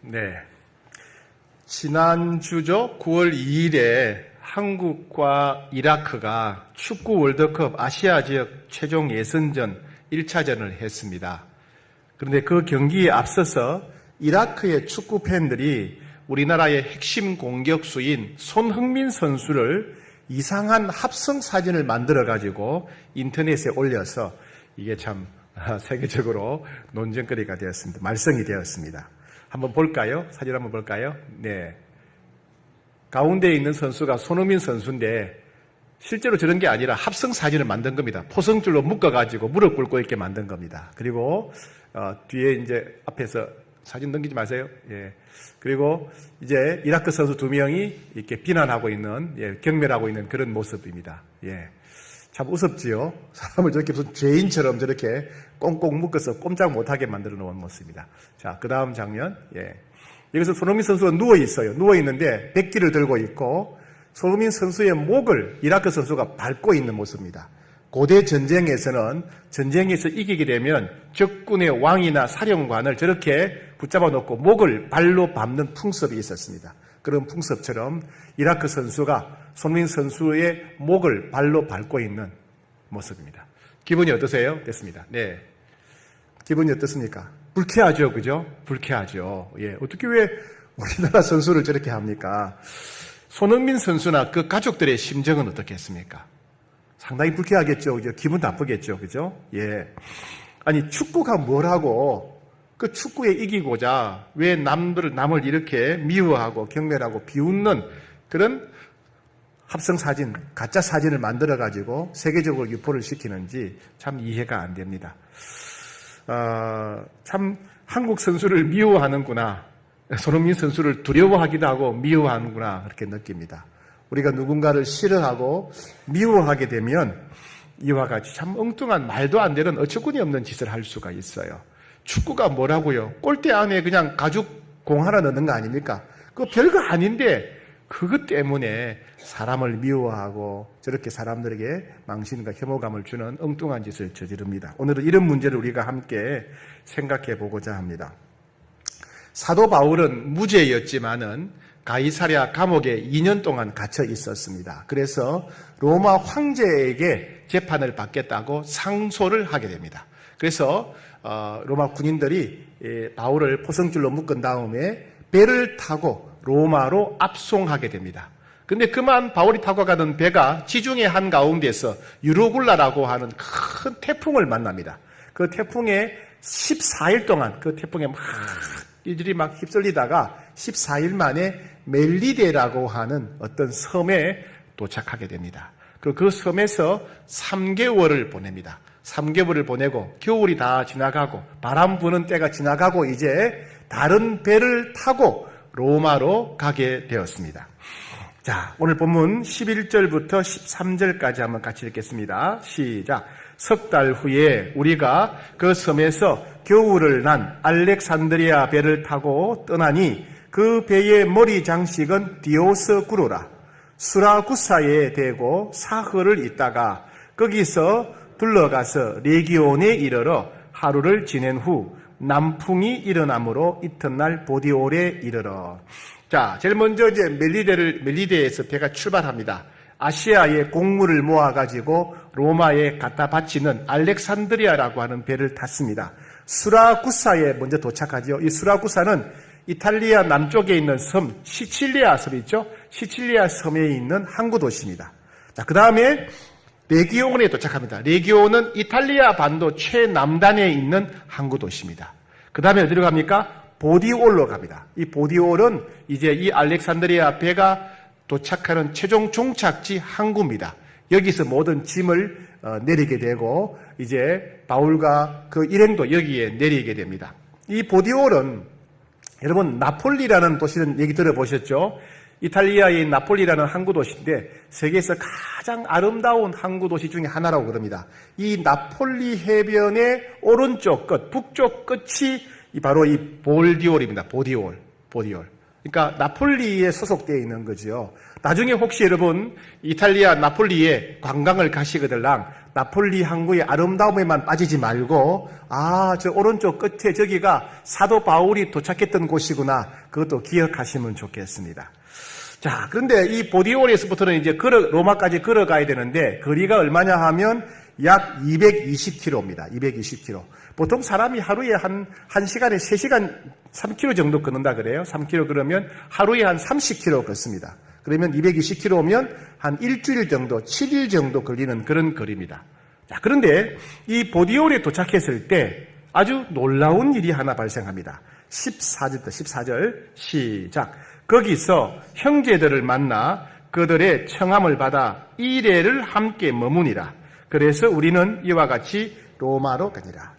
네. 지난주죠. 9월 2일에 한국과 이라크가 축구 월드컵 아시아 지역 최종 예선전 1차전을 했습니다. 그런데 그 경기에 앞서서 이라크의 축구 팬들이 우리나라의 핵심 공격수인 손흥민 선수를 이상한 합성 사진을 만들어가지고 인터넷에 올려서 이게 참 세계적으로 논쟁거리가 되었습니다. 말썽이 되었습니다. 한번 볼까요? 사진 한번 볼까요? 네. 가운데에 있는 선수가 손흥민 선수인데 실제로 저런 게 아니라 합성 사진을 만든 겁니다. 포성줄로 묶어가지고 무릎 꿇고 있게 만든 겁니다. 그리고 뒤에 이제 앞에서 사진 넘기지 마세요. 예. 그리고 이제 이라크 선수 2명이 이렇게 비난하고 있는, 경멸하고 있는 그런 모습입니다. 예. 참 우습지요. 사람을 저렇게 무슨 죄인처럼 저렇게 꽁꽁 묶어서 꼼짝 못하게 만들어 놓은 모습입니다. 자, 그 다음 장면. 예. 여기서 손흥민 선수가 누워있어요. 누워있는데 백기를 들고 있고 손흥민 선수의 목을 이라크 선수가 밟고 있는 모습입니다. 고대 전쟁에서는 전쟁에서 이기게 되면 적군의 왕이나 사령관을 저렇게 붙잡아 놓고 목을 발로 밟는 풍습이 있었습니다. 그런 풍습처럼 이라크 선수가 손흥민 선수의 목을 발로 밟고 있는 모습입니다. 기분이 어떠세요? 됐습니다. 네. 기분이 어떻습니까? 불쾌하죠, 그죠? 불쾌하죠. 예. 어떻게 왜 우리나라 선수를 저렇게 합니까? 손흥민 선수나 그 가족들의 심정은 어떻겠습니까? 상당히 불쾌하겠죠, 그죠? 기분 나쁘겠죠, 그죠? 예. 아니, 축구가 뭐라고 그 축구에 이기고자 왜 남을 이렇게 미워하고 경멸하고 비웃는 그런 합성 사진, 가짜 사진을 만들어가지고 세계적으로 유포를 시키는지 참 이해가 안 됩니다. 참 한국 선수를 미워하는구나. 손흥민 선수를 두려워하기도 하고 미워하는구나. 그렇게 느낍니다. 우리가 누군가를 싫어하고 미워하게 되면 이와 같이 참 엉뚱한 말도 안 되는 어처구니 없는 짓을 할 수가 있어요. 축구가 뭐라고요? 골대 안에 그냥 가죽 공 하나 넣는 거 아닙니까? 그거 별거 아닌데 그것 때문에 사람을 미워하고 저렇게 사람들에게 망신과 혐오감을 주는 엉뚱한 짓을 저지릅니다. 오늘은 이런 문제를 우리가 함께 생각해 보고자 합니다. 사도 바울은 무죄였지만은 가이사랴 감옥에 2년 동안 갇혀 있었습니다. 그래서 로마 황제에게 재판을 받겠다고 상소를 하게 됩니다. 그래서 로마 군인들이 바울을 포성줄로 묶은 다음에 배를 타고 로마로 압송하게 됩니다. 근데 그만 바울이 타고 가던 배가 지중해 한가운데서 유로굴라라고 하는 큰 태풍을 만납니다. 그 태풍에 14일 동안 그 태풍에 이들이 막 휩쓸리다가 14일 만에 멜리데라고 하는 어떤 섬에 도착하게 됩니다. 그리고 그 섬에서 3개월을 보냅니다. 3개월을 보내고 겨울이 다 지나가고 바람 부는 때가 지나가고 이제 다른 배를 타고 로마로 가게 되었습니다. 자, 오늘 본문 11절부터 13절까지 한번 같이 읽겠습니다. 시작. 석 달 후에 우리가 그 섬에서 겨울을 난 알렉산드리아 배를 타고 떠나니 그 배의 머리 장식은 디오스구로라. 수라구사에 대고 사흘을 있다가 거기서 둘러가서 레기온에 이르러 하루를 지낸 후 남풍이 일어나므로 이튿날 보디올에 이르러. 자, 제일 먼저 이제 멜리데에서 배가 출발합니다. 아시아의 곡물을 모아가지고 로마에 갖다 바치는 알렉산드리아라고 하는 배를 탔습니다. 수라구사에 먼저 도착하죠. 이 수라구사는 이탈리아 남쪽에 있는 섬, 시칠리아 섬 있죠? 시칠리아 섬에 있는 항구 도시입니다. 자, 그 다음에 레기온에 도착합니다. 레기온은 이탈리아 반도 최남단에 있는 항구 도시입니다. 그 다음에 어디로 갑니까? 보디올로 갑니다. 이 보디올은 이제 이 알렉산드리아 배가 도착하는 최종 종착지 항구입니다. 여기서 모든 짐을 내리게 되고 이제 바울과 그 일행도 여기에 내리게 됩니다. 이 보디올은 여러분 나폴리라는 도시는 얘기 들어보셨죠? 이탈리아의 나폴리라는 항구 도시인데 세계에서 가장 아름다운 항구 도시 중에 하나라고 그럽니다. 이 나폴리 해변의 오른쪽 끝, 북쪽 끝이 바로 이 볼디올입니다. 보디올. 그러니까 나폴리에 소속되어 있는 거죠. 나중에 혹시 여러분 이탈리아 나폴리에 관광을 가시거들랑 나폴리 항구의 아름다움에만 빠지지 말고 저 오른쪽 끝에 저기가 사도 바울이 도착했던 곳이구나. 그것도 기억하시면 좋겠습니다. 자, 그런데 이 보디올에서부터는 이제 로마까지 걸어가야 되는데 거리가 얼마냐 하면 약 220km입니다. 220km. 보통 사람이 하루에 한 시간에 3시간 3km 정도 걷는다 그래요. 3km 그러면 하루에 한 30km 걷습니다. 그러면 220km면 한 일주일 정도, 7일 정도 걸리는 그런 거리입니다. 자, 그런데 이 보디올에 도착했을 때 아주 놀라운 일이 하나 발생합니다. 14절 시작. 거기서 형제들을 만나 그들의 청함을 받아 이레를 함께 머무니라. 그래서 우리는 이와 같이 로마로 가니라.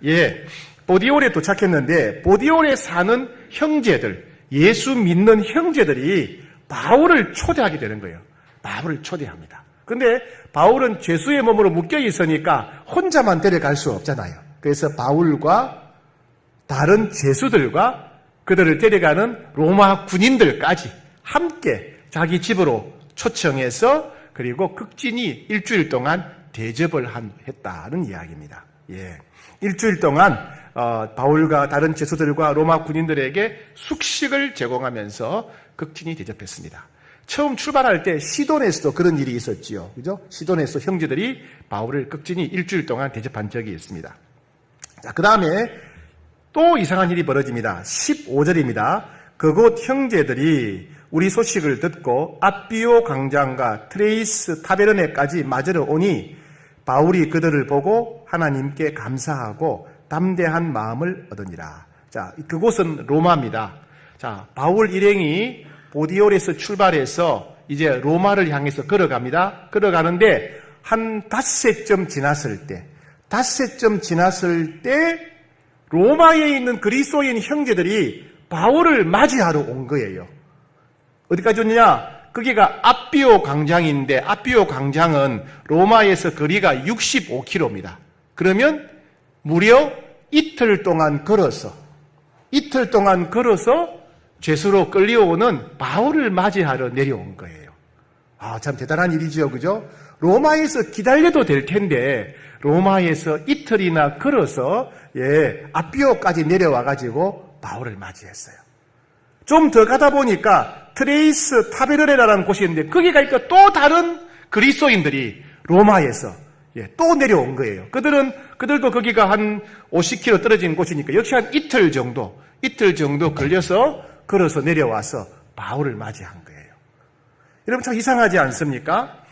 보디올에 도착했는데 보디올에 사는 형제들, 예수 믿는 형제들이 바울을 초대하게 되는 거예요. 바울을 초대합니다. 그런데 바울은 죄수의 몸으로 묶여 있으니까 혼자만 데려갈 수 없잖아요. 그래서 바울과 다른 죄수들과 그들을 데려가는 로마 군인들까지 함께 자기 집으로 초청해서 그리고 극진히 일주일 동안 대접을 했다는 이야기입니다. 일주일 동안 바울과 다른 죄수들과 로마 군인들에게 숙식을 제공하면서 극진히 대접했습니다. 처음 출발할 때 시돈에서도 그런 일이 있었지요. 그죠? 시돈에서 형제들이 바울을 극진히 일주일 동안 대접한 적이 있습니다. 자, 그 다음에 또 이상한 일이 벌어집니다. 15절입니다. 그곳 형제들이 우리 소식을 듣고 아비오 광장과 트레이스 타베르네까지 맞으러 오니 바울이 그들을 보고 하나님께 감사하고 담대한 마음을 얻으니라. 자, 그곳은 로마입니다. 자, 바울 일행이 보디올에서 출발해서 이제 로마를 향해서 걸어갑니다. 걸어가는데 한 닷새쯤 지났을 때 로마에 있는 그리스도인 형제들이 바울을 맞이하러 온 거예요. 어디까지 오느냐? 거기가 아비오 광장인데 아비오 광장은 로마에서 거리가 65km입니다. 그러면 무려 이틀 동안 걸어서 죄수로 끌려오는 바울을 맞이하러 내려온 거예요. 참 대단한 일이지요. 그죠? 로마에서 기다려도 될 텐데 로마에서 이틀이나 걸어서 아비오까지 내려와가지고 바울을 맞이했어요. 좀 더 가다 보니까 트레이스 타베르네라는 곳이 있는데 거기 가니까 또 다른 그리스도인들이 로마에서 또 내려온 거예요. 그들도 거기가 한 50km 떨어진 곳이니까 역시 한 이틀 정도 걸어서 내려와서 바울을 맞이한 거예요. 여러분 참 이상하지 않습니까?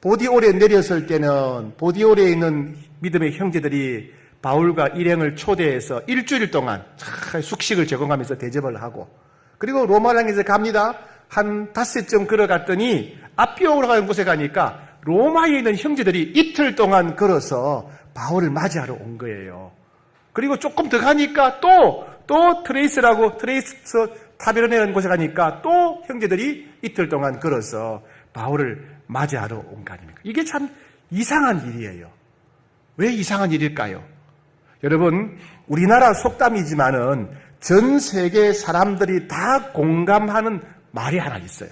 보디올에 내렸을 때는 보디올에 있는 믿음의 형제들이 바울과 일행을 초대해서 일주일 동안 숙식을 제공하면서 대접을 하고 그리고 로마를 향해서 갑니다. 한 닷새쯤 걸어갔더니 아비오로 가는 곳에 가니까 로마에 있는 형제들이 이틀 동안 걸어서 바울을 맞이하러 온 거예요. 그리고 조금 더 가니까 또 트레이스 타베르네라는 곳에 가니까 또 형제들이 이틀 동안 걸어서 바울을 맞이하러 온 거 아닙니까? 이게 참 이상한 일이에요. 왜 이상한 일일까요? 여러분, 우리나라 속담이지만은 전 세계 사람들이 다 공감하는 말이 하나 있어요.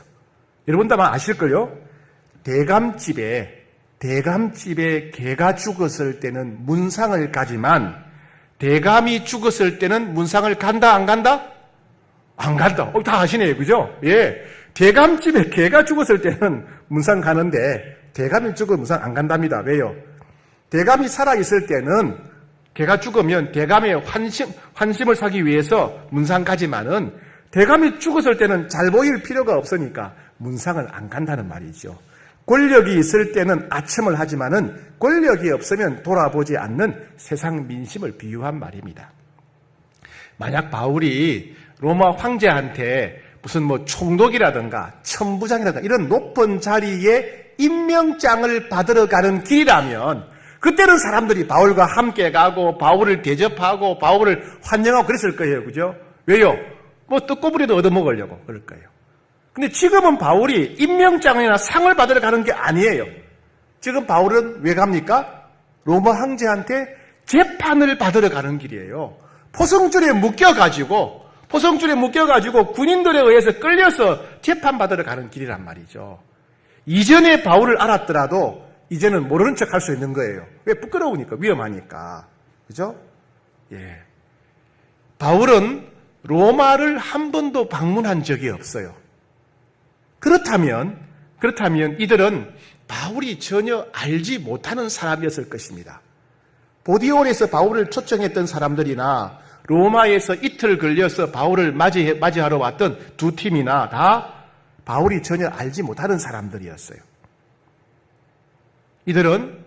여러분도 아마 아실걸요? 대감집에 개가 죽었을 때는 문상을 가지만 대감이 죽었을 때는 문상을 간다 안 간다? 안 간다. 다 아시네요. 그죠? 대감집에 개가 죽었을 때는 문상 가는데 대감이 죽으면 문상 안 간답니다. 왜요? 대감이 살아있을 때는 개가 죽으면 대감의 환심을 사기 위해서 문상 가지만은 대감이 죽었을 때는 잘 보일 필요가 없으니까 문상을 안 간다는 말이죠. 권력이 있을 때는 아첨을 하지만은 권력이 없으면 돌아보지 않는 세상 민심을 비유한 말입니다. 만약 바울이 로마 황제한테 무슨 총독이라든가 천부장이라든가 이런 높은 자리에 임명장을 받으러 가는 길이라면 그때는 사람들이 바울과 함께 가고 바울을 대접하고 바울을 환영하고 그랬을 거예요. 그죠? 왜요? 떡고물이도 얻어먹으려고 그럴 거예요. 근데 지금은 바울이 임명장이나 상을 받으러 가는 게 아니에요. 지금 바울은 왜 갑니까? 로마 황제한테 재판을 받으러 가는 길이에요. 포성줄에 묶여가지고 군인들에 의해서 끌려서 재판받으러 가는 길이란 말이죠. 이전에 바울을 알았더라도 이제는 모르는 척 할 수 있는 거예요. 왜? 부끄러우니까, 위험하니까. 그죠? 예. 바울은 로마를 한 번도 방문한 적이 없어요. 그렇다면 이들은 바울이 전혀 알지 못하는 사람이었을 것입니다. 보디올에서 바울을 초청했던 사람들이나 로마에서 이틀 걸려서 바울을 맞이하러 왔던 두 팀이나 다 바울이 전혀 알지 못하는 사람들이었어요. 이들은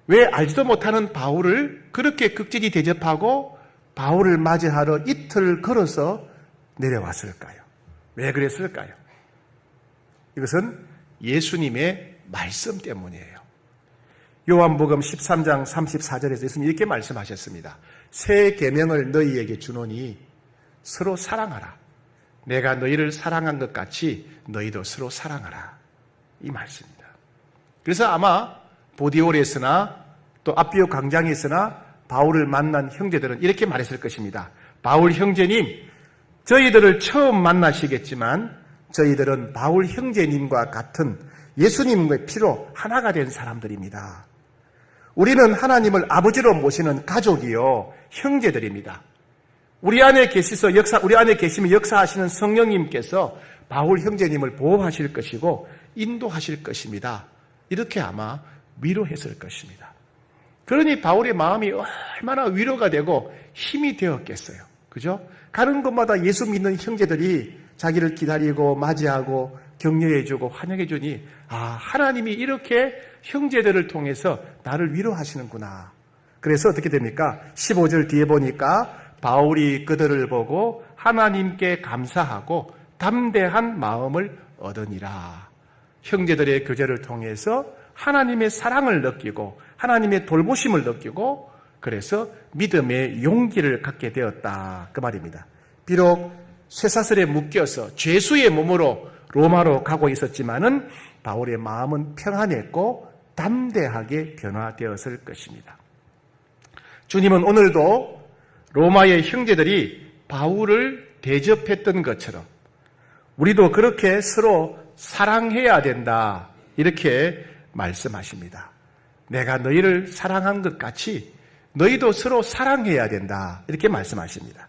왜 알지도 못하는 바울을 그렇게 극진히 대접하고 바울을 맞이하러 이틀 걸어서 내려왔을까요? 왜 그랬을까요? 이것은 예수님의 말씀 때문이에요. 요한복음 13장 34절에서 예수님이 이렇게 말씀하셨습니다. 새 계명을 너희에게 주노니 서로 사랑하라. 내가 너희를 사랑한 것 같이 너희도 서로 사랑하라. 이 말씀입니다. 그래서 아마 보디올에서나 또 아비오 광장에서나 바울을 만난 형제들은 이렇게 말했을 것입니다. 바울 형제님, 저희들을 처음 만나시겠지만 저희들은 바울 형제님과 같은 예수님의 피로 하나가 된 사람들입니다. 우리는 하나님을 아버지로 모시는 가족이요, 형제들입니다. 우리 안에 계시면 역사하시는 성령님께서 바울 형제님을 보호하실 것이고 인도하실 것입니다. 이렇게 아마 위로했을 것입니다. 그러니 바울의 마음이 얼마나 위로가 되고 힘이 되었겠어요. 그죠? 가는 곳마다 예수 믿는 형제들이 자기를 기다리고 맞이하고 격려해주고 환영해주니 하나님이 이렇게 형제들을 통해서 나를 위로하시는구나. 그래서 어떻게 됩니까? 15절 뒤에 보니까 바울이 그들을 보고 하나님께 감사하고 담대한 마음을 얻으니라. 형제들의 교제를 통해서 하나님의 사랑을 느끼고 하나님의 돌보심을 느끼고 그래서 믿음의 용기를 갖게 되었다. 그 말입니다. 비록 쇠사슬에 묶여서 죄수의 몸으로 로마로 가고 있었지만은 바울의 마음은 평안했고 담대하게 변화되었을 것입니다. 주님은 오늘도 로마의 형제들이 바울을 대접했던 것처럼 우리도 그렇게 서로 사랑해야 된다. 이렇게 말씀하십니다. 내가 너희를 사랑한 것 같이 너희도 서로 사랑해야 된다. 이렇게 말씀하십니다.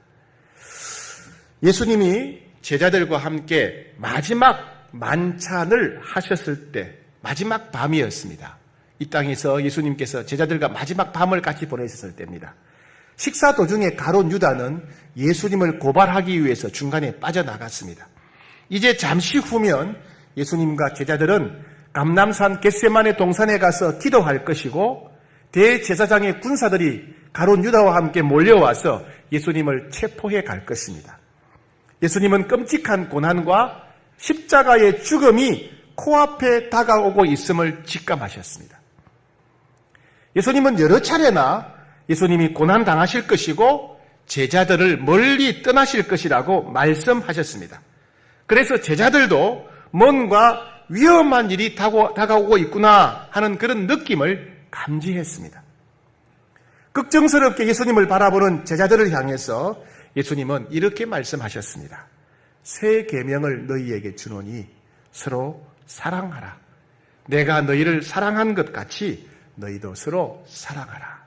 예수님이 제자들과 함께 마지막 만찬을 하셨을 때 마지막 밤이었습니다. 이 땅에서 예수님께서 제자들과 마지막 밤을 같이 보내셨을 때입니다. 식사 도중에 가룟 유다는 예수님을 고발하기 위해서 중간에 빠져나갔습니다. 이제 잠시 후면 예수님과 제자들은 감람산 겟세마네 동산에 가서 기도할 것이고 대제사장의 군사들이 가룟 유다와 함께 몰려와서 예수님을 체포해 갈 것입니다. 예수님은 끔찍한 고난과 십자가의 죽음이 코앞에 다가오고 있음을 직감하셨습니다. 예수님은 여러 차례나 예수님이 고난당하실 것이고 제자들을 멀리 떠나실 것이라고 말씀하셨습니다. 그래서 제자들도 뭔가 위험한 일이 다가오고 있구나 하는 그런 느낌을 감지했습니다. 걱정스럽게 예수님을 바라보는 제자들을 향해서 예수님은 이렇게 말씀하셨습니다. 새 계명을 너희에게 주노니 서로 사랑하라. 내가 너희를 사랑한 것 같이 너희도 서로 사랑하라.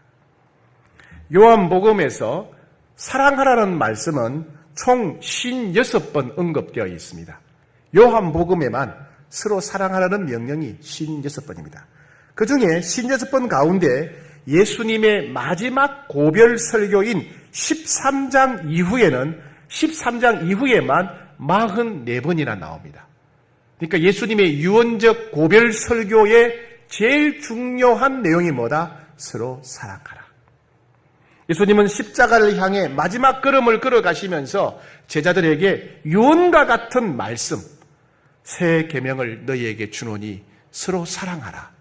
요한복음에서 사랑하라는 말씀은 총 56번 언급되어 있습니다. 요한복음에만 서로 사랑하라는 명령이 56번입니다. 그 중에 56번 가운데 예수님의 마지막 고별 설교인 13장 이후에만 44번이나 나옵니다. 그러니까 예수님의 유언적 고별 설교의 제일 중요한 내용이 뭐다? 서로 사랑하라. 예수님은 십자가를 향해 마지막 걸음을 걸어가시면서 제자들에게 유언과 같은 말씀, 새 계명을 너희에게 주노니 서로 사랑하라.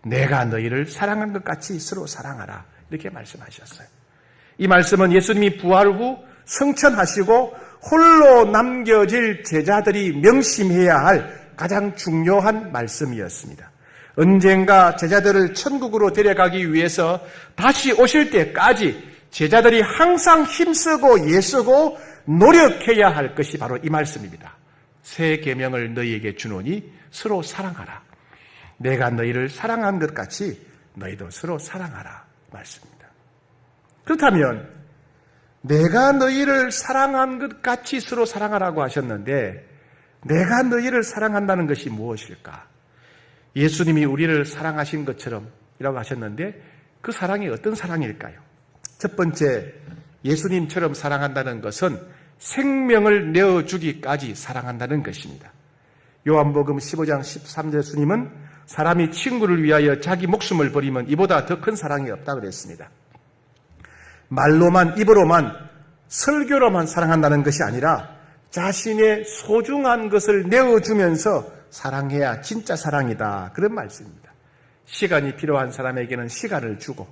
내가 너희를 사랑한 것 같이 서로 사랑하라. 이렇게 말씀하셨어요. 이 말씀은 예수님이 부활 후 성천하시고 홀로 남겨질 제자들이 명심해야 할 가장 중요한 말씀이었습니다. 언젠가 제자들을 천국으로 데려가기 위해서 다시 오실 때까지 제자들이 항상 힘쓰고 애쓰고 노력해야 할 것이 바로 이 말씀입니다. 새 계명을 너희에게 주노니 서로 사랑하라. 내가 너희를 사랑한 것 같이 너희도 서로 사랑하라 말씀입니다. 그렇다면 내가 너희를 사랑한 것 같이 서로 사랑하라고 하셨는데 내가 너희를 사랑한다는 것이 무엇일까? 예수님이 우리를 사랑하신 것처럼 이라고 하셨는데 그 사랑이 어떤 사랑일까요? 첫 번째, 예수님처럼 사랑한다는 것은 생명을 내어주기까지 사랑한다는 것입니다. 요한복음 15장 13절 예수님은 사람이 친구를 위하여 자기 목숨을 버리면 이보다 더 큰 사랑이 없다고 그랬습니다. 말로만, 입으로만, 설교로만 사랑한다는 것이 아니라 자신의 소중한 것을 내어주면서 사랑해야 진짜 사랑이다. 그런 말씀입니다. 시간이 필요한 사람에게는 시간을 주고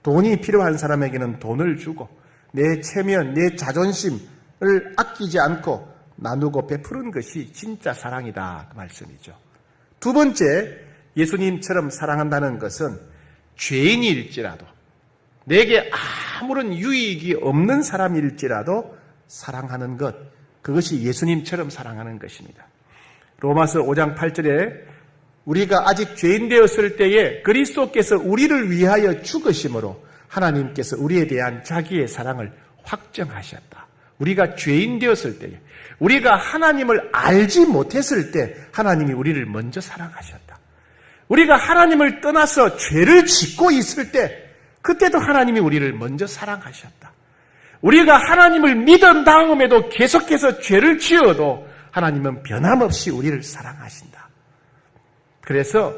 돈이 필요한 사람에게는 돈을 주고 내 체면, 내 자존심을 아끼지 않고 나누고 베푸는 것이 진짜 사랑이다. 그 말씀이죠. 두 번째, 예수님처럼 사랑한다는 것은 죄인일지라도 내게 아무런 유익이 없는 사람일지라도 사랑하는 것, 그것이 예수님처럼 사랑하는 것입니다. 로마서 5장 8절에 우리가 아직 죄인 되었을 때에 그리스도께서 우리를 위하여 죽으심으로 하나님께서 우리에 대한 자기의 사랑을 확정하셨다. 우리가 죄인 되었을 때에, 우리가 하나님을 알지 못했을 때 하나님이 우리를 먼저 사랑하셨다. 우리가 하나님을 떠나서 죄를 짓고 있을 때 그때도 하나님이 우리를 먼저 사랑하셨다. 우리가 하나님을 믿은 다음에도 계속해서 죄를 지어도 하나님은 변함없이 우리를 사랑하신다. 그래서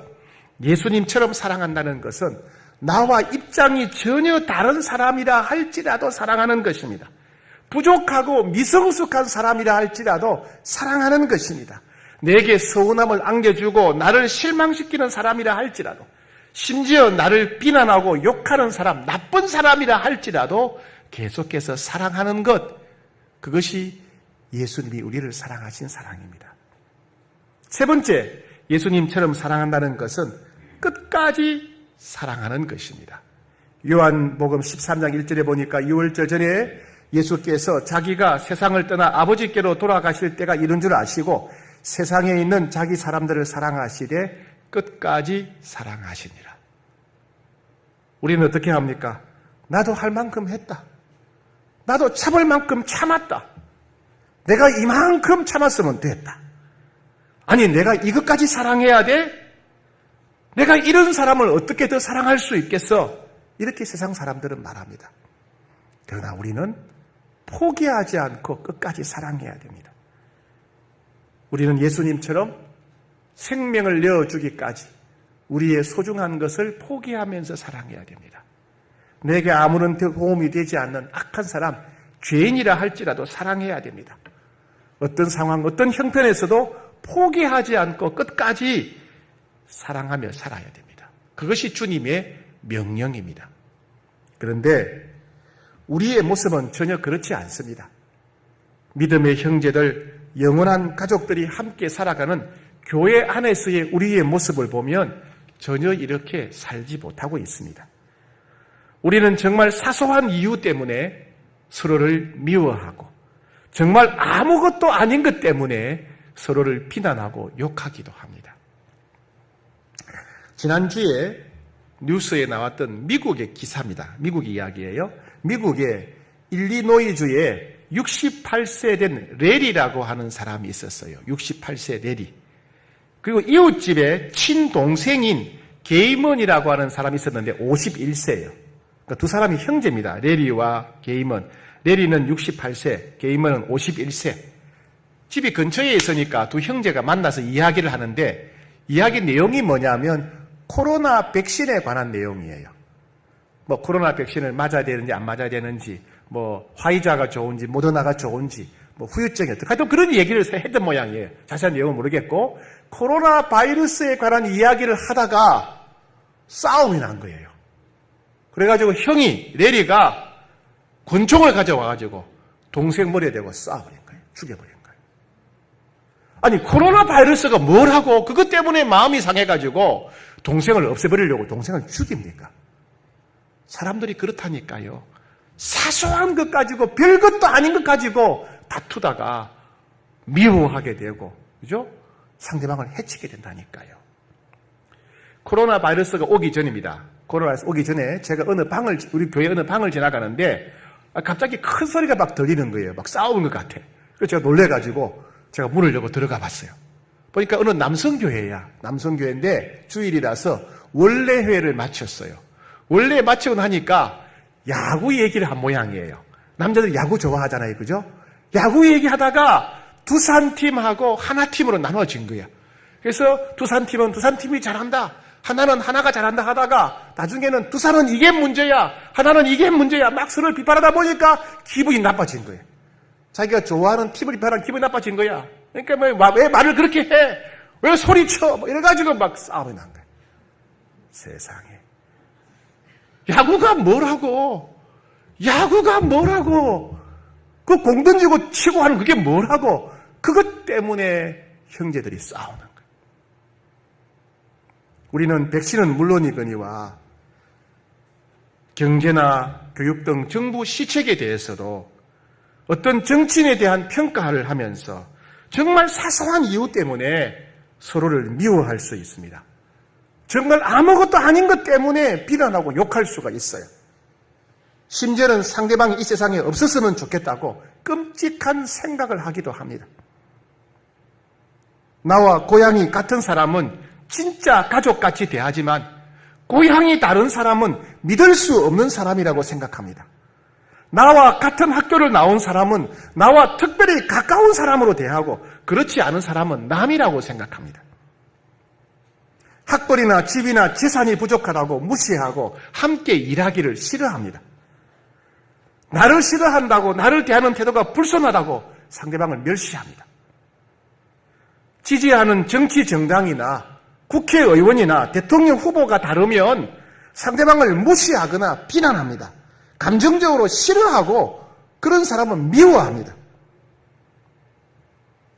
예수님처럼 사랑한다는 것은 나와 입장이 전혀 다른 사람이라 할지라도 사랑하는 것입니다. 부족하고 미성숙한 사람이라 할지라도 사랑하는 것입니다. 내게 서운함을 안겨주고 나를 실망시키는 사람이라 할지라도, 심지어 나를 비난하고 욕하는 사람, 나쁜 사람이라 할지라도 계속해서 사랑하는 것, 그것이 예수님이 우리를 사랑하신 사랑입니다. 세 번째, 예수님처럼 사랑한다는 것은 끝까지 사랑하는 것입니다. 요한복음 13장 1절에 보니까 6월절 전에 예수께서 자기가 세상을 떠나 아버지께로 돌아가실 때가 이른 줄 아시고 세상에 있는 자기 사람들을 사랑하시되 끝까지 사랑하시니라. 우리는 어떻게 합니까? 나도 할 만큼 했다. 나도 참을 만큼 참았다. 내가 이만큼 참았으면 됐다. 아니, 내가 이것까지 사랑해야 돼? 내가 이런 사람을 어떻게 더 사랑할 수 있겠어? 이렇게 세상 사람들은 말합니다. 그러나 우리는 포기하지 않고 끝까지 사랑해야 됩니다. 우리는 예수님처럼 생명을 내어주기까지 우리의 소중한 것을 포기하면서 사랑해야 됩니다. 내게 아무런 도움이 되지 않는 악한 사람, 죄인이라 할지라도 사랑해야 됩니다. 어떤 상황, 어떤 형편에서도 포기하지 않고 끝까지 사랑하며 살아야 됩니다. 그것이 주님의 명령입니다. 그런데 우리의 모습은 전혀 그렇지 않습니다. 믿음의 형제들, 영원한 가족들이 함께 살아가는 교회 안에서의 우리의 모습을 보면 전혀 이렇게 살지 못하고 있습니다. 우리는 정말 사소한 이유 때문에 서로를 미워하고 정말 아무것도 아닌 것 때문에 서로를 비난하고 욕하기도 합니다. 지난주에 뉴스에 나왔던 미국의 기사입니다. 미국 이야기예요. 미국의 일리노이주에 68세 된 레리라고 하는 사람이 있었어요. 68세 레리. 그리고 이웃집에 친동생인 게이먼이라고 하는 사람이 있었는데 51세예요. 그러니까 두 사람이 형제입니다. 레리와 게이먼. 레리는 68세, 게이먼은 51세. 집이 근처에 있으니까 두 형제가 만나서 이야기를 하는데 이야기 내용이 뭐냐면 코로나 백신에 관한 내용이에요. 뭐 코로나 백신을 맞아야 되는지 안 맞아야 되는지, 뭐 화이자가 좋은지 모더나가 좋은지, 뭐 후유증이 어떻게, 하여튼 그런 얘기를 했던 모양이에요. 자세한 내용은 모르겠고 코로나 바이러스에 관한 이야기를 하다가 싸움이 난 거예요. 그래가지고 형이 레리가 권총을 가져와가지고 동생 머리에 대고 쏴버린 거예요. 죽여버린 거예요. 아니, 코로나 바이러스가 뭘 하고 그것 때문에 마음이 상해가지고 동생을 없애버리려고 동생을 죽입니까? 사람들이 그렇다니까요. 사소한 것 가지고 별것도 아닌 것 가지고 다투다가 미워하게 되고, 그죠? 상대방을 해치게 된다니까요. 코로나 바이러스가 오기 전입니다. 코로나 바이러스 오기 전에 제가 우리 교회 어느 방을 지나가는데 갑자기 큰 소리가 막 들리는 거예요. 막 싸우는 것 같아. 그래서 제가 놀래가지고 제가 문을 열고 들어가 봤어요. 보니까 어느 남성교회야. 남성교회인데 주일이라서 원래회를 마쳤어요. 원래 마치고 나니까 야구 얘기를 한 모양이에요. 남자들이 야구 좋아하잖아요. 그죠? 야구 얘기하다가 두산팀하고 하나팀으로 나눠진 거야. 그래서 두산팀은 두산팀이 잘한다. 하나는 하나가 잘한다 하다가 나중에는 두산은 이게 문제야. 하나는 이게 문제야. 막 서로를 비판하다 보니까 기분이 나빠진 거예요. 자기가 좋아하는 팀을 비판하면 기분이 나빠진 거야. 그러니까 왜 말을 그렇게 해? 왜 소리쳐? 이래가지고 막 싸움이 난 거야. 세상에. 야구가 뭐라고? 야구가 뭐라고? 그 공 던지고 치고 하는 그게 뭐라고? 그것 때문에 형제들이 싸우는 거예요. 우리는 백신은 물론이거니와 경제나 교육 등 정부 시책에 대해서도 어떤 정치인에 대한 평가를 하면서 정말 사소한 이유 때문에 서로를 미워할 수 있습니다. 정말 아무것도 아닌 것 때문에 비난하고 욕할 수가 있어요. 심지어는 상대방이 이 세상에 없었으면 좋겠다고 끔찍한 생각을 하기도 합니다. 나와 고향이 같은 사람은 진짜 가족같이 대하지만 고향이 다른 사람은 믿을 수 없는 사람이라고 생각합니다. 나와 같은 학교를 나온 사람은 나와 특별히 가까운 사람으로 대하고 그렇지 않은 사람은 남이라고 생각합니다. 학벌이나 집이나 재산이 부족하다고 무시하고 함께 일하기를 싫어합니다. 나를 싫어한다고 나를 대하는 태도가 불손하다고 상대방을 멸시합니다. 지지하는 정치 정당이나 국회의원이나 대통령 후보가 다르면 상대방을 무시하거나 비난합니다. 감정적으로 싫어하고 그런 사람은 미워합니다.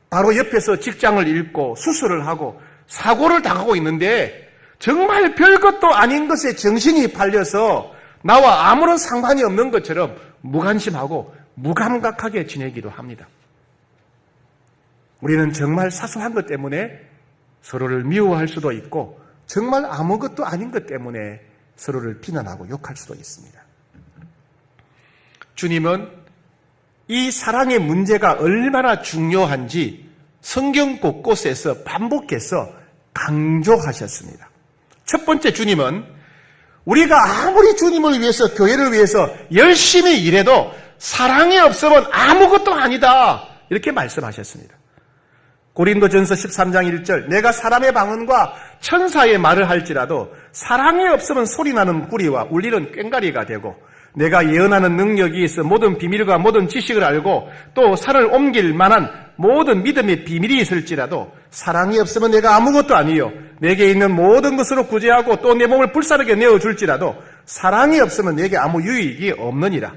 바로 옆에서 직장을 잃고 수술을 하고 사고를 당하고 있는데 정말 별것도 아닌 것에 정신이 팔려서 나와 아무런 상관이 없는 것처럼 무관심하고 무감각하게 지내기도 합니다. 우리는 정말 사소한 것 때문에 서로를 미워할 수도 있고 정말 아무것도 아닌 것 때문에 서로를 비난하고 욕할 수도 있습니다. 주님은 이 사랑의 문제가 얼마나 중요한지 성경 곳곳에서 반복해서 강조하셨습니다. 첫 번째, 주님은 우리가 아무리 주님을 위해서, 교회를 위해서 열심히 일해도 사랑이 없으면 아무것도 아니다, 이렇게 말씀하셨습니다. 고린도전서 13장 1절, 내가 사람의 방언과 천사의 말을 할지라도 사랑이 없으면 소리나는 구리와 울리는 꽹과리가 되고, 내가 예언하는 능력이 있어 모든 비밀과 모든 지식을 알고 또 산을 옮길 만한 모든 믿음의 비밀이 있을지라도 사랑이 없으면 내가 아무것도 아니요, 내게 있는 모든 것으로 구제하고 또 내 몸을 불사르게 내어줄지라도 사랑이 없으면 내게 아무 유익이 없느니라.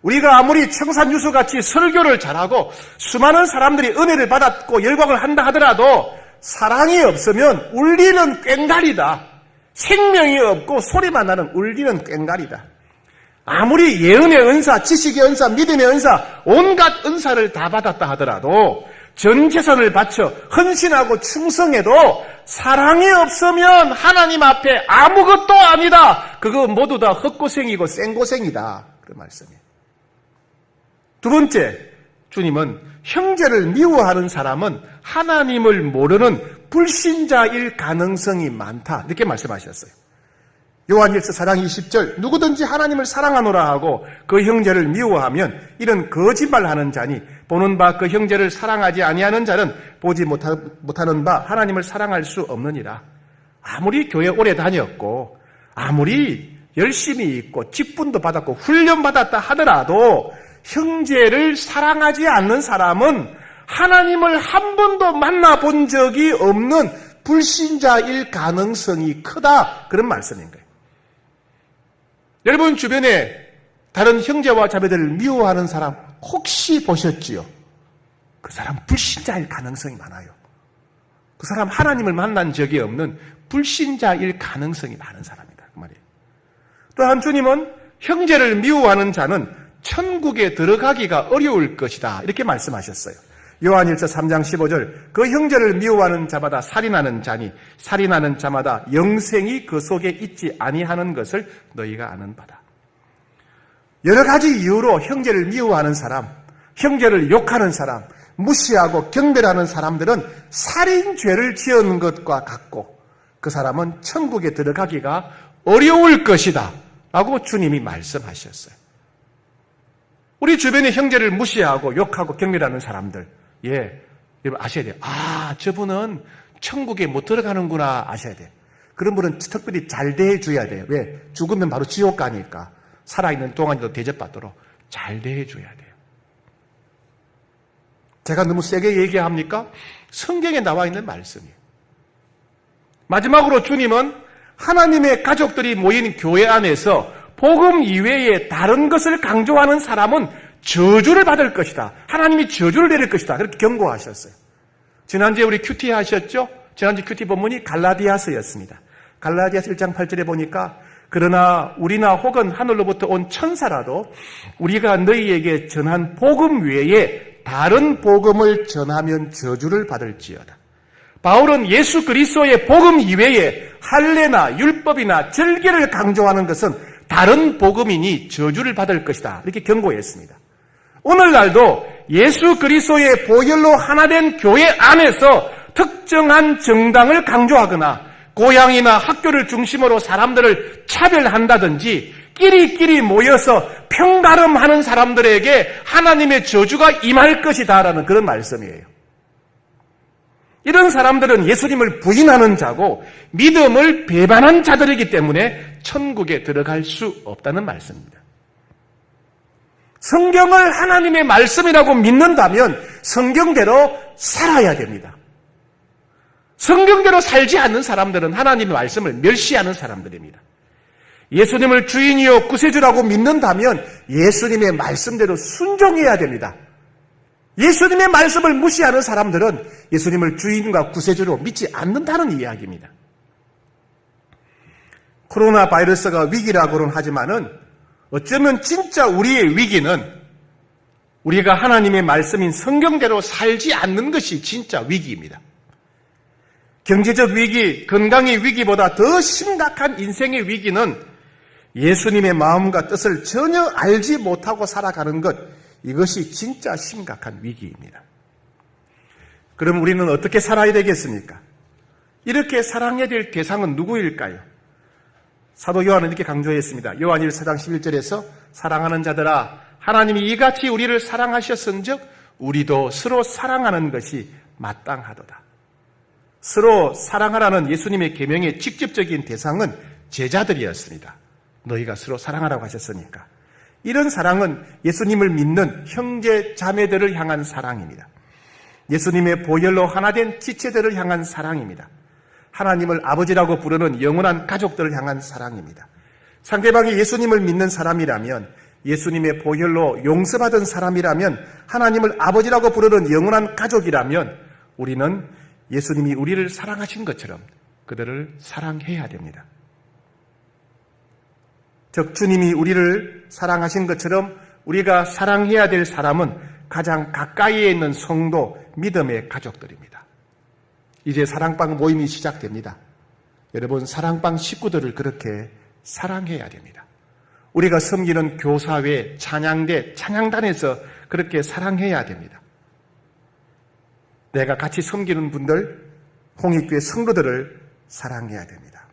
우리가 아무리 청산유수같이 설교를 잘하고 수많은 사람들이 은혜를 받았고 열광을 한다 하더라도 사랑이 없으면 울리는 꽹과리다. 생명이 없고 소리만 나는 울리는 꽹과리다. 아무리 예언의 은사, 지식의 은사, 믿음의 은사, 온갖 은사를 다 받았다 하더라도 전 재산을 바쳐 헌신하고 충성해도 사랑이 없으면 하나님 앞에 아무것도 아니다. 그거 모두 다 헛고생이고 생고생이다. 그런 말씀이에요. 두 번째, 주님은 형제를 미워하는 사람은 하나님을 모르는 불신자일 가능성이 많다, 이렇게 말씀하셨어요. 요한일서 4장 20절, 누구든지 하나님을 사랑하노라 하고 그 형제를 미워하면 이런 거짓말하는 자니 보는 바 그 형제를 사랑하지 아니하는 자는 보지 못하는 바 하나님을 사랑할 수 없느니라. 아무리 교회 오래 다녔고 아무리 열심히 있고 직분도 받았고 훈련받았다 하더라도 형제를 사랑하지 않는 사람은 하나님을 한 번도 만나본 적이 없는 불신자일 가능성이 크다, 그런 말씀인 거예요. 여러분 주변에 다른 형제와 자매들을 미워하는 사람 혹시 보셨지요? 그 사람 불신자일 가능성이 많아요. 그 사람 하나님을 만난 적이 없는 불신자일 가능성이 많은 사람이다, 그 말이에요. 또한 주님은 형제를 미워하는 자는 천국에 들어가기가 어려울 것이다, 이렇게 말씀하셨어요. 요한일서 3장 15절 그 형제를 미워하는 자마다 살인하는 자니 살인하는 자마다 영생이 그 속에 있지 아니하는 것을 너희가 아는 바다. 여러 가지 이유로 형제를 미워하는 사람, 형제를 욕하는 사람, 무시하고 경멸하는 사람들은 살인죄를 지은 것과 같고 그 사람은 천국에 들어가기가 어려울 것이다 라고 주님이 말씀하셨어요. 우리 주변에 형제를 무시하고 욕하고 경멸하는 사람들, 여러분 아셔야 돼요. 저분은 천국에 못 들어가는구나 아셔야 돼요. 그런 분은 특별히 잘 대해줘야 돼요. 왜? 죽으면 바로 지옥 가니까 살아있는 동안에도 대접받도록 잘 대해줘야 돼요. 제가 너무 세게 얘기합니까? 성경에 나와 있는 말씀이에요. 마지막으로 주님은 하나님의 가족들이 모인 교회 안에서 복음 이외에 다른 것을 강조하는 사람은 저주를 받을 것이다. 하나님이 저주를 내릴 것이다. 그렇게 경고하셨어요. 지난주에 우리 큐티 하셨죠? 지난주 큐티 본문이 갈라디아서였습니다. 갈라디아서 1장 8절에 보니까 그러나 우리나 혹은 하늘로부터 온 천사라도 우리가 너희에게 전한 복음 외에 다른 복음을 전하면 저주를 받을지어다. 바울은 예수 그리스도의 복음 이외에 할례나 율법이나 절개를 강조하는 것은 다른 복음이니 저주를 받을 것이다. 이렇게 경고했습니다. 오늘날도 예수 그리스도의 보혈로 하나 된 교회 안에서 특정한 정당을 강조하거나 고향이나 학교를 중심으로 사람들을 차별한다든지 끼리끼리 모여서 평가름하는 사람들에게 하나님의 저주가 임할 것이다라는 그런 말씀이에요. 이런 사람들은 예수님을 부인하는 자고 믿음을 배반한 자들이기 때문에 천국에 들어갈 수 없다는 말씀입니다. 성경을 하나님의 말씀이라고 믿는다면 성경대로 살아야 됩니다. 성경대로 살지 않는 사람들은 하나님의 말씀을 멸시하는 사람들입니다. 예수님을 주인이요 구세주라고 믿는다면 예수님의 말씀대로 순종해야 됩니다. 예수님의 말씀을 무시하는 사람들은 예수님을 주인과 구세주로 믿지 않는다는 이야기입니다. 코로나 바이러스가 위기라고는 하지만은 어쩌면 진짜 우리의 위기는 우리가 하나님의 말씀인 성경대로 살지 않는 것이 진짜 위기입니다. 경제적 위기, 건강의 위기보다 더 심각한 인생의 위기는 예수님의 마음과 뜻을 전혀 알지 못하고 살아가는 것, 이것이 진짜 심각한 위기입니다. 그럼 우리는 어떻게 살아야 되겠습니까? 이렇게 사랑해야 될 대상은 누구일까요? 사도 요한은 이렇게 강조했습니다. 요한 1서 4장 11절에서 사랑하는 자들아 하나님이 이같이 우리를 사랑하셨은즉 우리도 서로 사랑하는 것이 마땅하도다. 서로 사랑하라는 예수님의 계명의 직접적인 대상은 제자들이었습니다. 너희가 서로 사랑하라고 하셨으니까. 이런 사랑은 예수님을 믿는 형제 자매들을 향한 사랑입니다. 예수님의 보혈로 하나 된 지체들을 향한 사랑입니다. 하나님을 아버지라고 부르는 영원한 가족들을 향한 사랑입니다. 상대방이 예수님을 믿는 사람이라면, 예수님의 보혈로 용서받은 사람이라면, 하나님을 아버지라고 부르는 영원한 가족이라면 우리는 예수님이 우리를 사랑하신 것처럼 그들을 사랑해야 됩니다. 즉 주님이 우리를 사랑하신 것처럼 우리가 사랑해야 될 사람은 가장 가까이에 있는 성도, 믿음의 가족들입니다. 이제 사랑방 모임이 시작됩니다. 여러분, 사랑방 식구들을 그렇게 사랑해야 됩니다. 우리가 섬기는 교사회, 찬양대, 찬양단에서 그렇게 사랑해야 됩니다. 내가 같이 섬기는 분들, 홍익교회 성도들을 사랑해야 됩니다.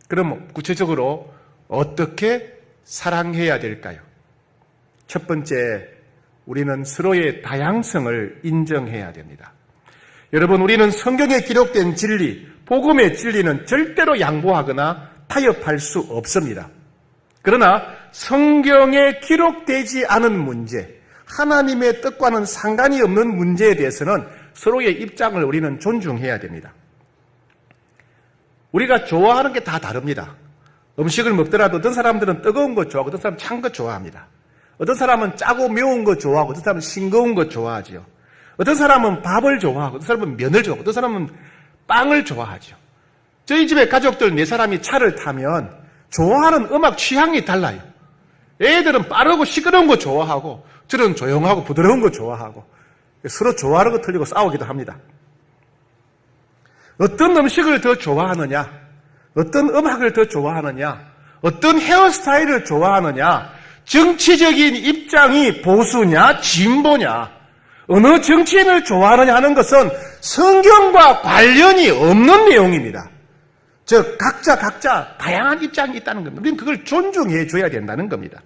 그럼 구체적으로 어떻게 사랑해야 될까요? 첫 번째, 우리는 서로의 다양성을 인정해야 됩니다. 여러분, 우리는 성경에 기록된 진리, 복음의 진리는 절대로 양보하거나 타협할 수 없습니다. 그러나 성경에 기록되지 않은 문제, 하나님의 뜻과는 상관이 없는 문제에 대해서는 서로의 입장을 우리는 존중해야 됩니다. 우리가 좋아하는 게 다 다릅니다. 음식을 먹더라도 어떤 사람들은 뜨거운 거 좋아하고 어떤 사람은 찬 거 좋아합니다. 어떤 사람은 짜고 매운 거 좋아하고 어떤 사람은 싱거운 거 좋아하죠. 어떤 사람은 밥을 좋아하고 어떤 사람은 면을 좋아하고 어떤 사람은 빵을 좋아하죠. 저희 집에 가족들 4사람이 차를 타면 좋아하는 음악 취향이 달라요. 애들은 빠르고 시끄러운 거 좋아하고 저는 조용하고 부드러운 거 좋아하고 서로 좋아하는 거 틀리고 싸우기도 합니다. 어떤 음식을 더 좋아하느냐, 어떤 음악을 더 좋아하느냐, 어떤 헤어스타일을 좋아하느냐, 정치적인 입장이 보수냐, 진보냐, 어느 정치인을 좋아하느냐 하는 것은 성경과 관련이 없는 내용입니다. 즉 각자 다양한 입장이 있다는 겁니다. 우리는 그걸 존중해 줘야 된다는 겁니다.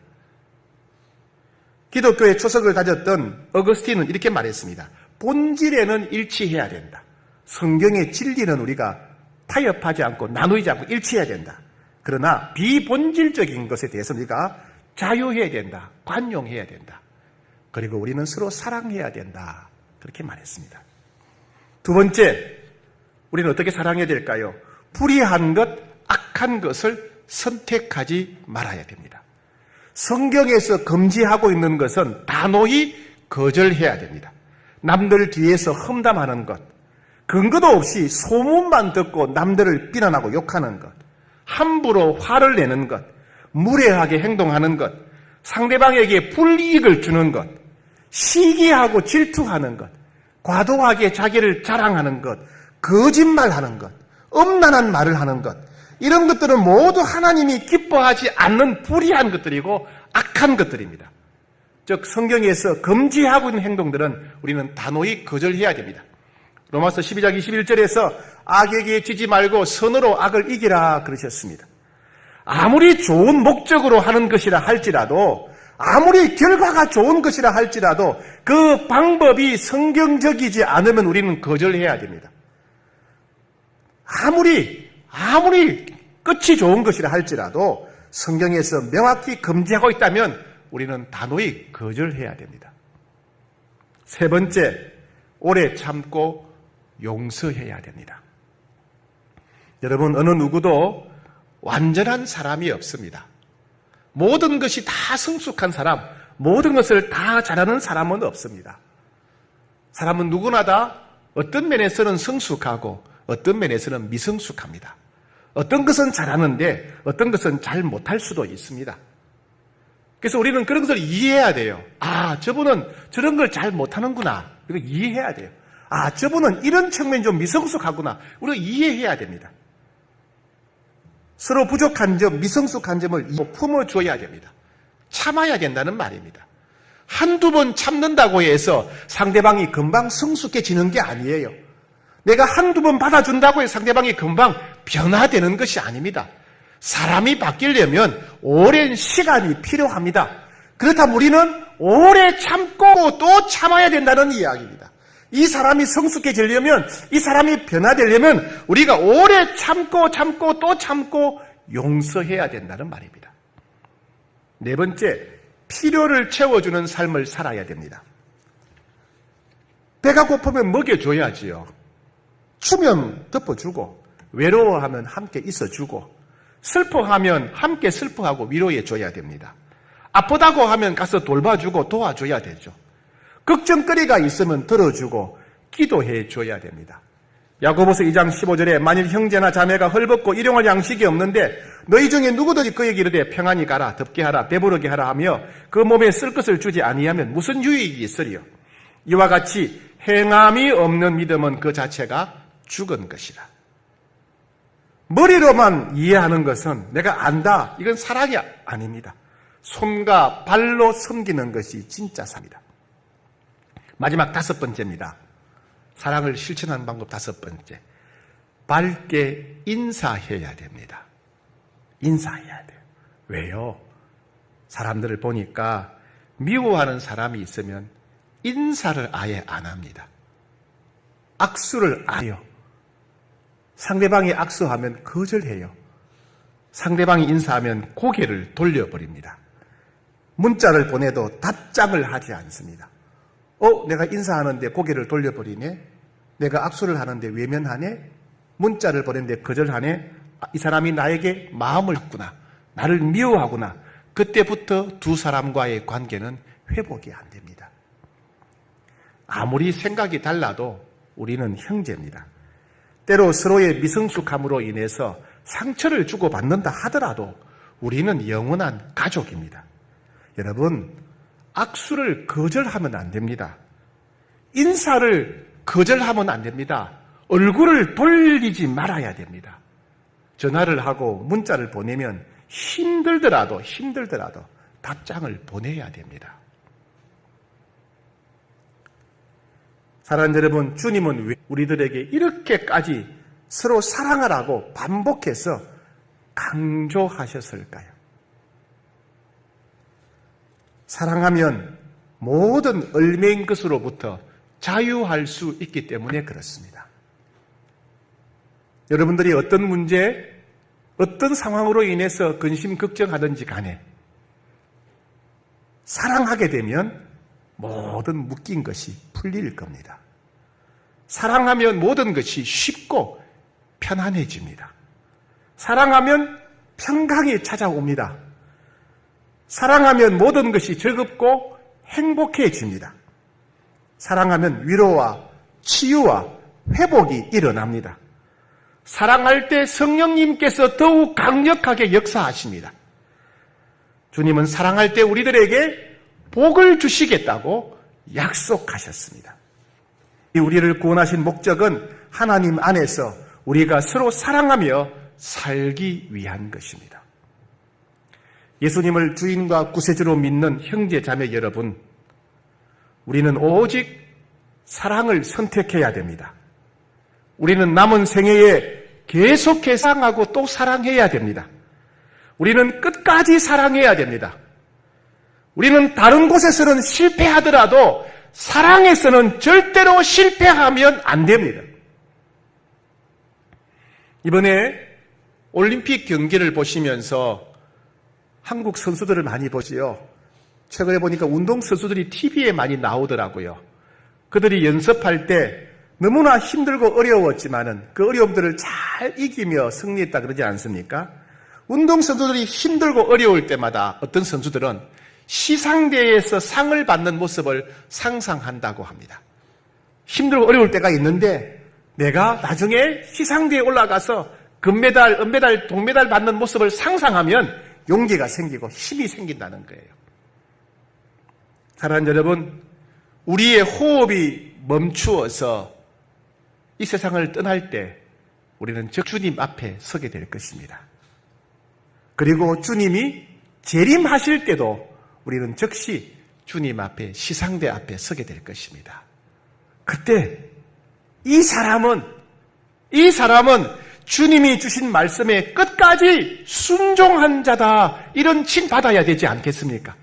기독교의 초석을 가졌던 어거스틴은 이렇게 말했습니다. 본질에는 일치해야 된다. 성경의 진리는 우리가 타협하지 않고 나누지 않고 일치해야 된다. 그러나 비본질적인 것에 대해서 우리가 자유해야 된다. 관용해야 된다. 그리고 우리는 서로 사랑해야 된다. 그렇게 말했습니다. 두 번째, 우리는 어떻게 사랑해야 될까요? 불의한 것, 악한 것을 선택하지 말아야 됩니다. 성경에서 금지하고 있는 것은 단호히 거절해야 됩니다. 남들 뒤에서 험담하는 것, 근거도 없이 소문만 듣고 남들을 비난하고 욕하는 것, 함부로 화를 내는 것, 무례하게 행동하는 것, 상대방에게 불이익을 주는 것, 시기하고 질투하는 것, 과도하게 자기를 자랑하는 것, 거짓말하는 것, 음란한 말을 하는 것, 이런 것들은 모두 하나님이 기뻐하지 않는 불의한 것들이고 악한 것들입니다. 즉 성경에서 금지하고 있는 행동들은 우리는 단호히 거절해야 됩니다. 로마서 12장 21절에서 악에게 지지 말고 선으로 악을 이기라 그러셨습니다. 아무리 좋은 목적으로 하는 것이라 할지라도, 아무리 결과가 좋은 것이라 할지라도 그 방법이 성경적이지 않으면 우리는 거절해야 됩니다. 아무리 끝이 좋은 것이라 할지라도 성경에서 명확히 금지하고 있다면 우리는 단호히 거절해야 됩니다. 세 번째, 오래 참고 용서해야 됩니다. 여러분, 어느 누구도 완전한 사람이 없습니다. 모든 것이 다 성숙한 사람, 모든 것을 다 잘하는 사람은 없습니다. 사람은 누구나 다 어떤 면에서는 성숙하고 어떤 면에서는 미성숙합니다. 어떤 것은 잘하는데 어떤 것은 잘 못할 수도 있습니다. 그래서 우리는 그런 것을 이해해야 돼요. 아, 저분은 저런 걸 잘 못하는구나. 이거 이해해야 돼요. 아, 저분은 이런 측면이 좀 미성숙하구나. 우리가 이해해야 됩니다. 서로 부족한 점, 미성숙한 점을 품어줘야 됩니다. 참아야 된다는 말입니다. 한두 번 참는다고 해서 상대방이 금방 성숙해지는 게 아니에요. 내가 한두 번 받아준다고 해서 상대방이 금방 변화되는 것이 아닙니다. 사람이 바뀌려면 오랜 시간이 필요합니다. 그렇다면 우리는 오래 참고 또 참아야 된다는 이야기입니다. 이 사람이 성숙해지려면, 이 사람이 변화되려면 우리가 오래 참고 또 참고 용서해야 된다는 말입니다. 네 번째, 필요를 채워주는 삶을 살아야 됩니다. 배가 고프면 먹여줘야지요. 추면 덮어주고, 외로워하면 함께 있어주고, 슬퍼하면 함께 슬퍼하고 위로해줘야 됩니다. 아프다고 하면 가서 돌봐주고 도와줘야 되죠. 걱정거리가 있으면 들어주고 기도해줘야 됩니다. 야고보서 2장 15절에 만일 형제나 자매가 헐벗고 일용할 양식이 없는데 너희 중에 누구든지 그에게 이르되 평안히 가라, 덥게 하라, 배부르게 하라 하며 그 몸에 쓸 것을 주지 아니하면 무슨 유익이 있으리요. 이와 같이 행함이 없는 믿음은 그 자체가 죽은 것이라. 머리로만 이해하는 것은 내가 안다, 이건 사랑이 아닙니다. 손과 발로 섬기는 것이 진짜 사랑입니다. 마지막 다섯 번째입니다. 사랑을 실천하는 방법 다섯 번째. 밝게 인사해야 됩니다. 인사해야 돼요. 왜요? 사람들을 보니까 미워하는 사람이 있으면 인사를 아예 안 합니다. 악수를 안 해요. 상대방이 악수하면 거절해요. 상대방이 인사하면 고개를 돌려버립니다. 문자를 보내도 답장을 하지 않습니다. 내가 인사하는데 고개를 돌려버리네? 내가 악수를 하는데 외면하네? 문자를 보냈는데 거절하네? 이 사람이 나에게 마음을 갖구나. 나를 미워하구나. 그때부터 두 사람과의 관계는 회복이 안 됩니다. 아무리 생각이 달라도 우리는 형제입니다. 때로 서로의 미성숙함으로 인해서 상처를 주고받는다 하더라도 우리는 영원한 가족입니다. 여러분, 악수를 거절하면 안 됩니다. 인사를 거절하면 안 됩니다. 얼굴을 돌리지 말아야 됩니다. 전화를 하고 문자를 보내면 힘들더라도 답장을 보내야 됩니다. 사랑하는 여러분, 주님은 왜 우리들에게 이렇게까지 서로 사랑하라고 반복해서 강조하셨을까요? 사랑하면 모든 얽매인 것으로부터 자유할 수 있기 때문에 그렇습니다. 여러분들이 어떤 문제, 어떤 상황으로 인해서 근심 걱정하든지 간에 사랑하게 되면 모든 묶인 것이 풀릴 겁니다. 사랑하면 모든 것이 쉽고 편안해집니다. 사랑하면 평강이 찾아옵니다. 사랑하면 모든 것이 즐겁고 행복해집니다. 사랑하면 위로와 치유와 회복이 일어납니다. 사랑할 때 성령님께서 더욱 강력하게 역사하십니다. 주님은 사랑할 때 우리들에게 복을 주시겠다고 약속하셨습니다. 우리를 구원하신 목적은 하나님 안에서 우리가 서로 사랑하며 살기 위한 것입니다. 예수님을 주인과 구세주로 믿는 형제 자매 여러분, 우리는 오직 사랑을 선택해야 됩니다. 우리는 남은 생애에 계속해서 사랑하고 또 사랑해야 됩니다. 우리는 끝까지 사랑해야 됩니다. 우리는 다른 곳에서는 실패하더라도 사랑에서는 절대로 실패하면 안 됩니다. 이번에 올림픽 경기를 보시면서 한국 선수들을 많이 보지요. 최근에 보니까 운동선수들이 TV에 많이 나오더라고요. 그들이 연습할 때 너무나 힘들고 어려웠지만은 그 어려움들을 잘 이기며 승리했다 그러지 않습니까? 운동선수들이 힘들고 어려울 때마다 어떤 선수들은 시상대에서 상을 받는 모습을 상상한다고 합니다. 힘들고 어려울 때가 있는데 내가 나중에 시상대에 올라가서 금메달, 은메달, 동메달 받는 모습을 상상하면 용기가 생기고 힘이 생긴다는 거예요. 사랑하는 여러분, 우리의 호흡이 멈추어서 이 세상을 떠날 때 우리는 주님 앞에 서게 될 것입니다. 그리고 주님이 재림하실 때도 우리는 즉시 주님 앞에 시상대 앞에 서게 될 것입니다. 그때 이 사람은 주님이 주신 말씀에 끝까지 순종한 자다, 이런 칭 받아야 되지 않겠습니까?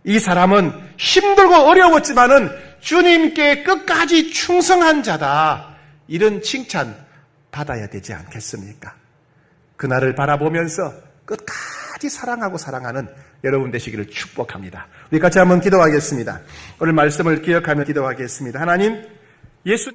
이 사람은 힘들고 어려웠지만은 주님께 끝까지 충성한 자다, 이런 칭찬 받아야 되지 않겠습니까? 그날을 바라보면서 끝까지 사랑하고 사랑하는 여러분 되시기를 축복합니다. 우리 같이 한번 기도하겠습니다. 오늘 말씀을 기억하며 기도하겠습니다. 하나님, 예수